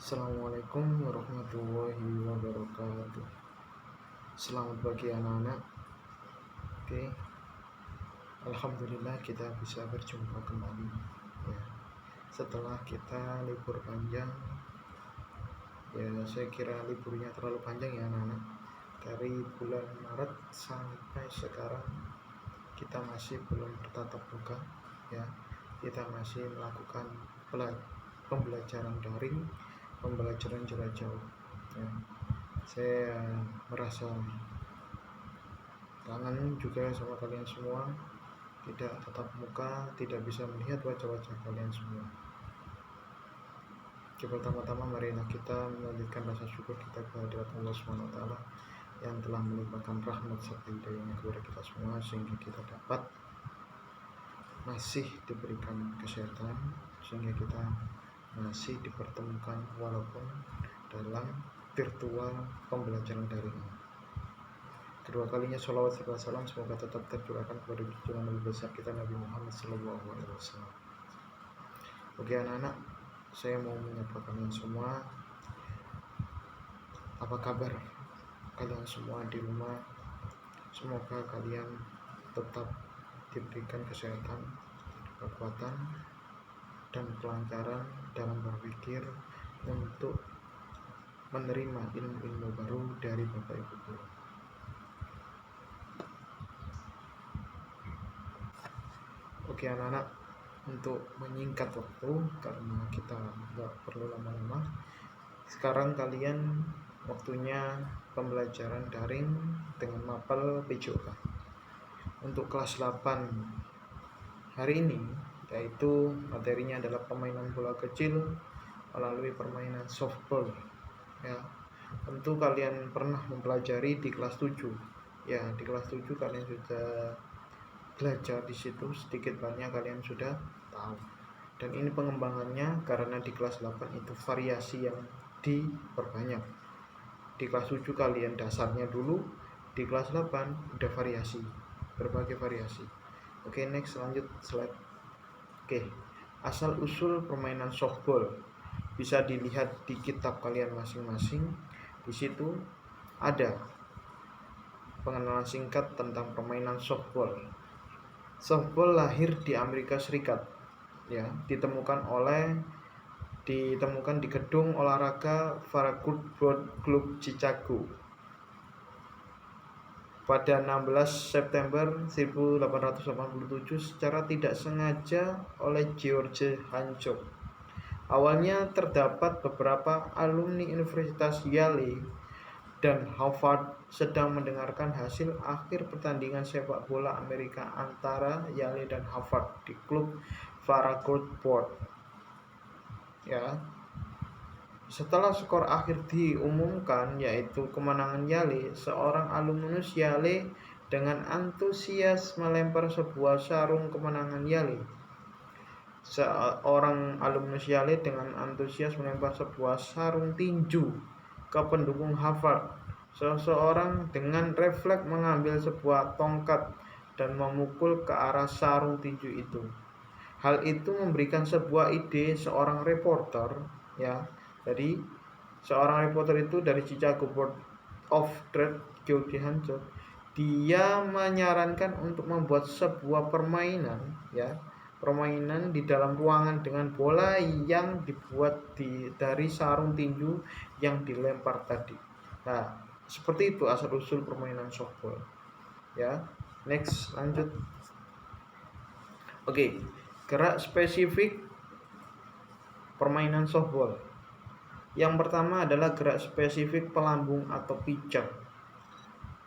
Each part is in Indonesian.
Assalamualaikum warahmatullahi wabarakatuh. Selamat pagi anak-anak. Oke, Alhamdulillah kita bisa berjumpa kembali ya. Setelah kita libur panjang, ya saya kira liburnya terlalu panjang ya anak-anak. Dari bulan Maret sampai sekarang kita masih belum bertatap muka ya. Kita masih melakukan pembelajaran daring, pembelajaran jarak jauh ya. Saya merasa kangen juga sama kalian semua, tidak tatap muka, tidak bisa melihat wajah-wajah kalian semua. Pertama-tama marilah kita melanjutkan rasa syukur kita kehadirat Allah SWT yang telah melimpahkan rahmat serta hidayahnya kepada kita semua sehingga kita dapat masih diberikan kesehatan, sehingga kita masih dipertemukan walaupun dalam virtual pembelajaran daring. Kedua kalinya sholawat serta salam semoga tetap tercurahkan kepada junjungan Nabi besar kita Nabi Muhammad SAW. Oke anak-anak, saya mau menyapa kalian semua. Apa kabar kalian semua di rumah? Semoga kalian tetap diberikan kesehatan, kekuatan, dan kelancaran dalam berpikir untuk menerima ilmu-ilmu baru dari Bapak Ibu guru. Oke anak-anak, untuk menyingkat waktu karena kita nggak perlu lama-lama, sekarang kalian waktunya pembelajaran daring dengan mapel PJOK untuk kelas 8 hari ini, yaitu materinya adalah permainan bola kecil melalui permainan softball ya. Tentu kalian pernah mempelajari di kelas 7 ya. Di kelas 7 kalian sudah belajar di situ, sedikit banyak kalian sudah tahu. Dan ini pengembangannya karena di kelas 8 itu variasi yang diperbanyak. Di kelas 7 kalian dasarnya dulu, di kelas 8 udah variasi, berbagai variasi. Oke, next, lanjut slide. Oke, asal usul permainan softball bisa dilihat di kitab kalian masing-masing. Di situ ada pengenalan singkat tentang permainan softball. Softball lahir di Amerika Serikat ya, ditemukan di gedung olahraga Farragut Club Chicago pada 16 September 1887 secara tidak sengaja oleh George Hancock. Awalnya terdapat beberapa alumni Universitas Yale dan Harvard sedang mendengarkan hasil akhir pertandingan sepak bola Amerika antara Yale dan Harvard di klub Farragut Board. Ya. Setelah skor akhir diumumkan, yaitu kemenangan Yale, seorang alumnus Yale dengan antusias melempar sebuah sarung kemenangan Yale. Seorang alumnus Yale dengan antusias melempar sebuah sarung tinju ke pendukung Harvard. Seseorang dengan refleks mengambil sebuah tongkat dan memukul ke arah sarung tinju itu. Hal itu memberikan sebuah ide seorang reporter ya. Jadi seorang reporter itu dari Chicago Board of Trade, George Hancock, dia menyarankan untuk membuat sebuah permainan ya. Permainan di dalam ruangan dengan bola yang dibuat dari sarung tinju yang dilempar tadi. Nah, seperti itu asal usul permainan softball. Ya, next, lanjut. Oke, gerak spesifik permainan softball. Yang pertama adalah gerak spesifik pelambung atau pitcher.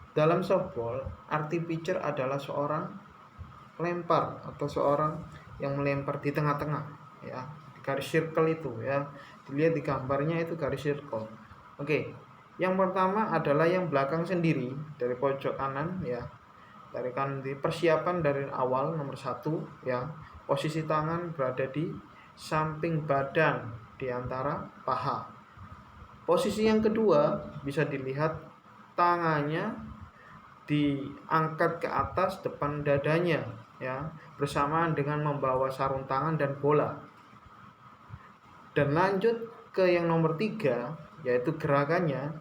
Dalam softball, arti pitcher adalah seorang pelempar atau seorang yang melempar di tengah-tengah ya, di garis circle itu ya. Dilihat di gambarnya itu garis circle. Oke. Yang pertama adalah yang belakang sendiri dari pojok kanan ya. Dari kanan, di persiapan dari awal nomor 1 ya. Posisi tangan berada di samping badan di antara paha. Posisi yang kedua bisa dilihat tangannya diangkat ke atas depan dadanya ya, bersamaan dengan membawa sarung tangan dan bola. Dan lanjut ke yang nomor 3, yaitu gerakannya,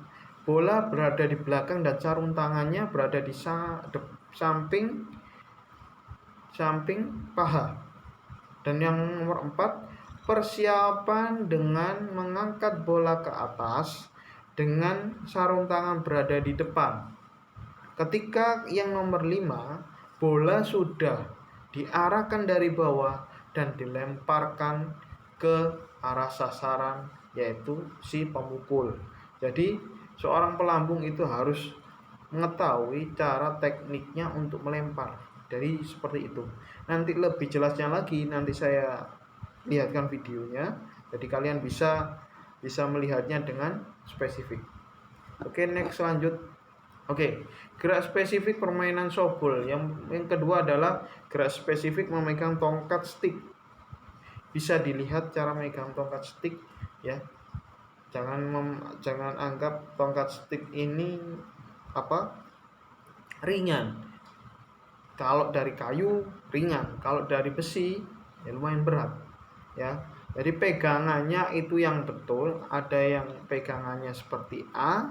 bola berada di belakang dan sarung tangannya berada di samping paha. Dan yang nomor 4, persiapan dengan mengangkat bola ke atas dengan sarung tangan berada di depan. Ketika yang nomor 5, bola sudah diarahkan dari bawah dan dilemparkan ke arah sasaran, yaitu si pemukul. Jadi seorang pelambung itu harus mengetahui cara tekniknya untuk melempar. Jadi seperti itu. Nanti lebih jelasnya lagi nanti saya lihatkan videonya. Jadi kalian bisa melihatnya dengan spesifik. Oke, next lanjut. Oke, gerak spesifik permainan softball. Yang kedua adalah gerak spesifik memegang tongkat stick. Bisa dilihat cara memegang tongkat stick ya. Jangan anggap tongkat stick ini ringan. Kalau dari kayu ringan, kalau dari besi ya lumayan berat ya. Jadi pegangannya itu yang betul, ada yang pegangannya seperti A,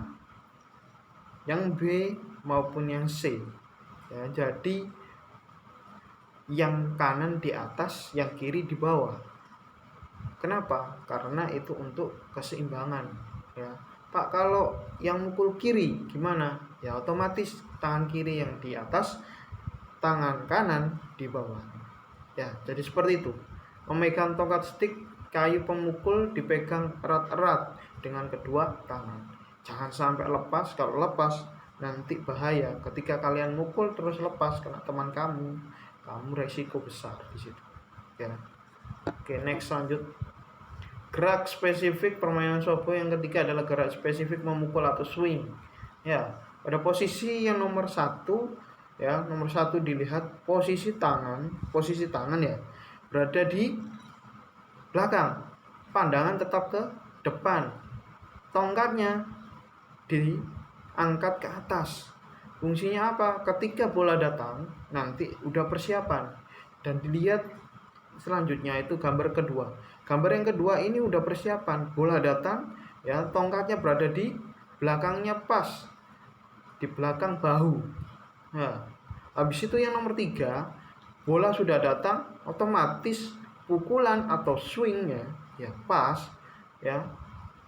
yang B maupun yang C ya. Jadi yang kanan di atas, yang kiri di bawah. Kenapa? Karena itu untuk keseimbangan ya. Pak, kalau yang mukul kiri gimana? Ya otomatis tangan kiri yang di atas, tangan kanan di bawah. Ya, jadi seperti itu. Memegang tongkat stick kayu pemukul dipegang erat-erat dengan kedua tangan. Jangan sampai lepas. Kalau lepas nanti bahaya. Ketika kalian mukul terus lepas kena teman kamu resiko besar di situ. Ya. Oke, next lanjut. Gerak spesifik permainan softball yang ketiga adalah gerak spesifik memukul atau swing. Ya, pada posisi yang nomor 1 ya, nomor 1 dilihat posisi tangan ya berada di belakang, pandangan tetap ke depan, tongkatnya diangkat ke atas. Fungsinya apa? Ketika bola datang nanti udah persiapan. Dan dilihat selanjutnya itu gambar kedua. Gambar yang kedua ini udah persiapan, bola datang ya, tongkatnya berada di belakangnya pas di belakang bahu. Nah, habis itu yang nomor 3, bola sudah datang, otomatis pukulan atau swingnya ya pas ya,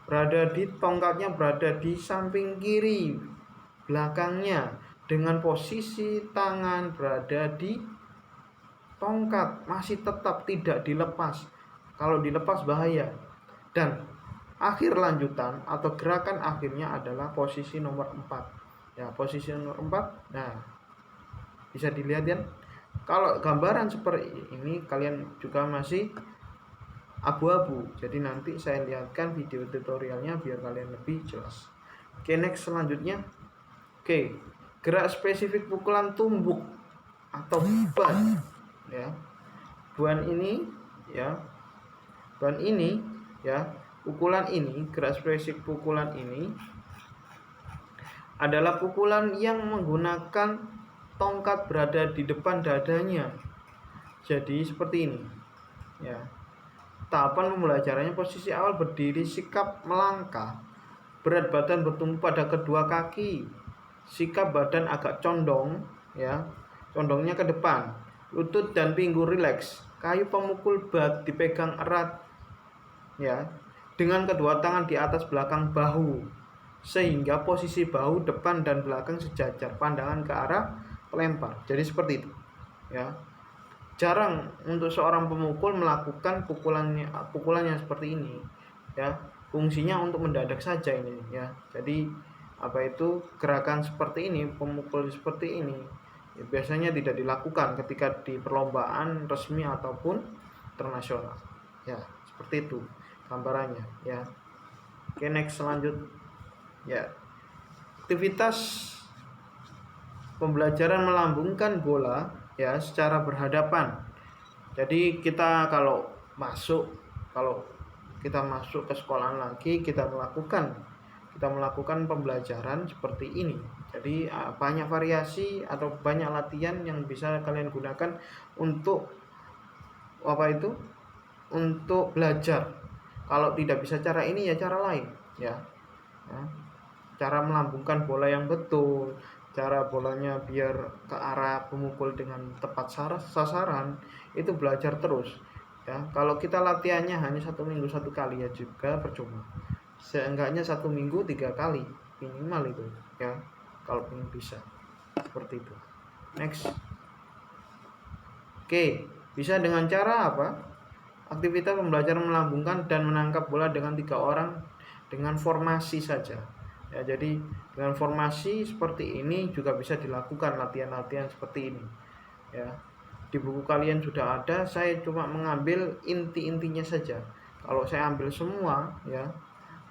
berada di tongkatnya berada di samping kiri belakangnya dengan posisi tangan berada di tongkat, masih tetap tidak dilepas. Kalau dilepas bahaya. Dan akhir lanjutan atau gerakan akhirnya adalah posisi nomor 4 ya, posisi nomor 4. Nah, bisa dilihat ya. Kalau gambaran seperti ini kalian juga masih abu-abu. Jadi nanti saya lihatkan video tutorialnya biar kalian lebih jelas. Oke, next selanjutnya. Oke, gerak spesifik pukulan tumbuk atau ban ya. Ban ini ya. Pukulan ini, gerak spesifik pukulan ini adalah pukulan yang menggunakan tongkat berada di depan dadanya. Jadi seperti ini ya. Tahapan pembelajarannya: posisi awal berdiri, sikap melangkah, berat badan bertumpu pada kedua kaki, sikap badan agak condong ya, condongnya ke depan, lutut dan pinggul rileks, kayu pemukul bat dipegang erat ya, dengan kedua tangan di atas belakang bahu sehingga posisi bahu depan dan belakang sejajar, pandangan ke arah pelempar. Jadi seperti itu ya. Jarang untuk seorang pemukul melakukan pukulannya seperti ini ya. Fungsinya untuk mendadak saja ini ya. Jadi gerakan seperti ini, pemukul seperti ini ya, biasanya tidak dilakukan ketika di perlombaan resmi ataupun internasional ya. Seperti itu gambarannya ya. Oke, next lanjut ya. Aktivitas pembelajaran melambungkan bola ya secara berhadapan. Jadi kita kalau kita masuk ke sekolahan lagi, kita melakukan pembelajaran seperti ini. Jadi banyak variasi atau banyak latihan yang bisa kalian gunakan untuk untuk belajar Kalau tidak bisa cara ini ya cara lain ya. Ya. Cara melambungkan bola yang betul, cara bolanya biar ke arah pemukul dengan tepat sasaran, itu belajar terus ya. Kalau kita latihannya hanya 1 minggu 1 kali ya juga percuma. Seenggaknya 1 minggu 3 kali minimal itu ya, kalau ingin bisa seperti itu. Next. Oke, bisa dengan cara apa? Aktivitas pembelajaran melambungkan dan menangkap bola dengan 3 orang dengan formasi saja. Ya, jadi dengan formasi seperti ini juga bisa dilakukan latihan-latihan seperti ini. Ya, di buku kalian sudah ada. Saya cuma mengambil inti-intinya saja. Kalau saya ambil semua, ya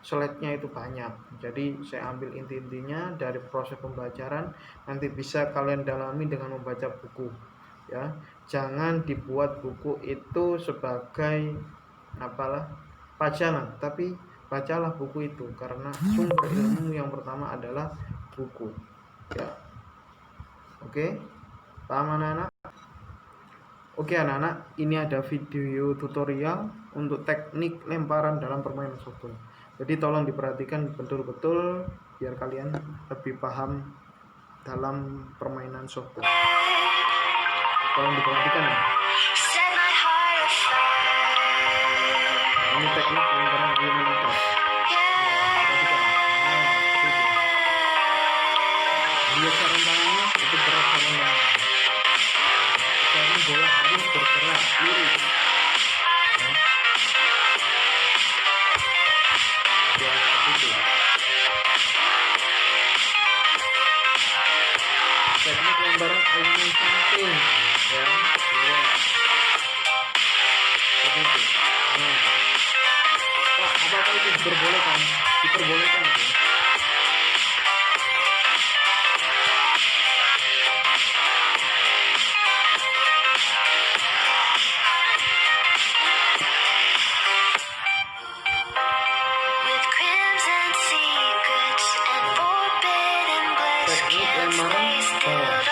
slide-nya itu banyak. Jadi saya ambil inti-intinya dari proses pembelajaran. Nanti bisa kalian dalami dengan membaca buku. Ya, jangan dibuat buku itu sebagai apalah pajangan, tapi bacalah buku itu karena sumber ilmu yang pertama adalah buku ya. Oke, paham anak-anak? Oke anak-anak, ini ada video tutorial untuk teknik lemparan dalam permainan softball. Jadi tolong diperhatikan betul-betul biar kalian lebih paham dalam permainan softball. Tolong diperhatikan ya. Nah, ini teknik lemparan imunitas. Lihat sarung tangannya, itu berat sarung tangannya. Sekarang bola harus bergerak lurus. Ya, seperti itu. Teknik lemparan angin samping, ya. Seperti itu. Nah, Pak, apakah itu diperbolehkan? Diperbolehkan itu. Teknik lemparan bawah.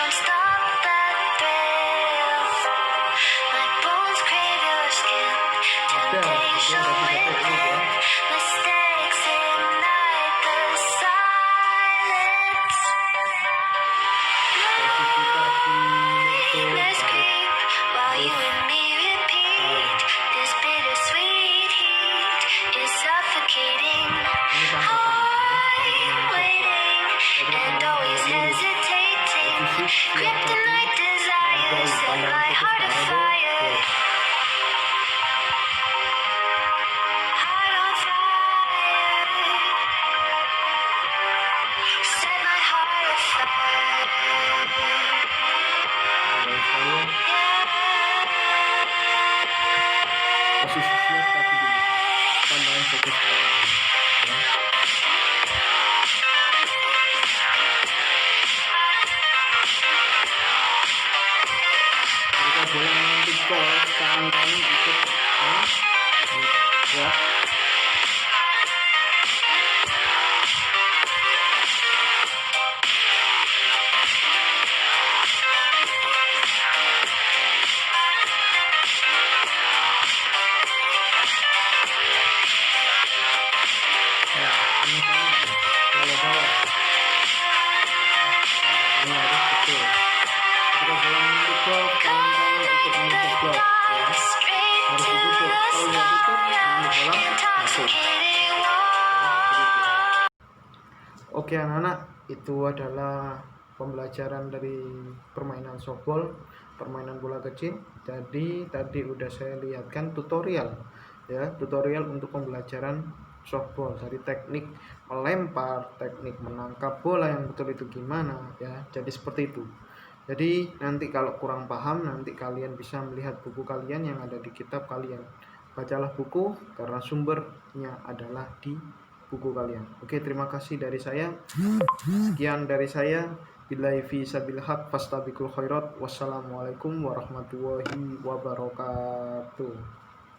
Kryptonite desires set my heart afire. Heart on fire. Set my heart afire. Posisi siap tapi gini. Tambahan fokus boleh menyentuh gol, tangan ikut ya. Ini kalau bawah ini harus betul. Ketika bola menyentuh gol, tangan ikut menyentuh gol ya. Harus ditutup. Kalau nggak tutup, ini bola masuk. Oke anak-anak, itu adalah pembelajaran dari permainan softball, permainan bola kecil. Jadi tadi udah saya lihatkan tutorial ya, tutorial untuk pembelajaran softball dari teknik melempar, teknik menangkap bola yang betul itu gimana ya. Jadi seperti itu. Jadi nanti kalau kurang paham, nanti kalian bisa melihat buku kalian yang ada di kitab kalian. Bacalah buku karena sumbernya adalah di buku kalian. Oke, terima kasih dari saya. Sekian dari saya. Billahi fi sabil haq fastabiqul khairat. Wassalamualaikum warahmatullahi wabarakatuh.